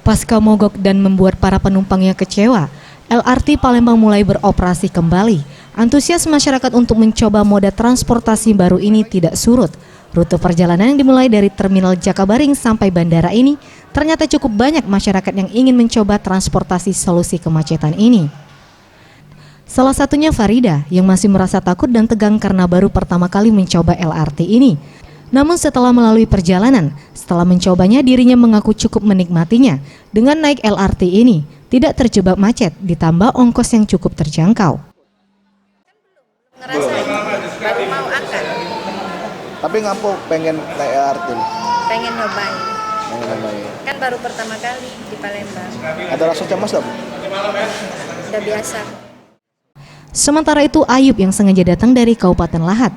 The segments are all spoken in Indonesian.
Pasca mogok dan membuat para penumpangnya kecewa, LRT Palembang mulai beroperasi kembali. Antusias masyarakat untuk mencoba moda transportasi baru ini tidak surut. Rute perjalanan yang dimulai dari Terminal Jakabaring sampai bandara ini, ternyata cukup banyak masyarakat yang ingin mencoba transportasi solusi kemacetan ini. Salah satunya Farida yang masih merasa takut dan tegang karena baru pertama kali mencoba LRT ini. Namun setelah melalui perjalanan, setelah mencobanya dirinya mengaku cukup menikmatinya. Dengan naik LRT ini, tidak terjebak macet, ditambah ongkos yang cukup terjangkau. Ngerasain, baru mau akan. Tapi ngapo pengen naik LRT? Pengen nyobain. Pengen nyobain. Kan baru pertama kali di Palembang. Ada rasa cemas gak, Bu? Udah biasa. Sementara itu Ayub yang sengaja datang dari Kabupaten Lahat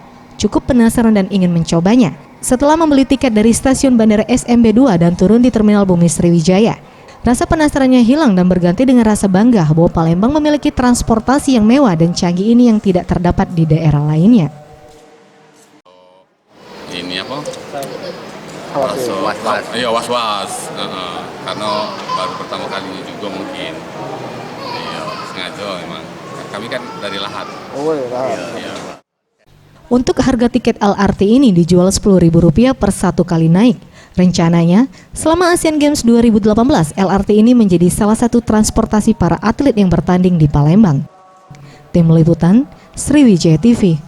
cukup penasaran dan ingin mencobanya. Setelah membeli tiket dari stasiun Bandara SMB 2 dan turun di Terminal Bumi Sriwijaya, rasa penasarannya hilang dan berganti dengan rasa bangga bahwa Palembang memiliki transportasi yang mewah dan canggih ini yang tidak terdapat di daerah lainnya. Ini apa? Was-was. Iya, was-was. Karena baru pertama kalinya juga mungkin. Iya, sengaja memang. Kami kan dari Lahat. Oh, Lahat. Iya. Untuk harga tiket LRT ini dijual Rp10.000 per satu kali naik. Rencananya, selama Asian Games 2018, LRT ini menjadi salah satu transportasi para atlet yang bertanding di Palembang. Tim Liputan, Sriwijaya TV.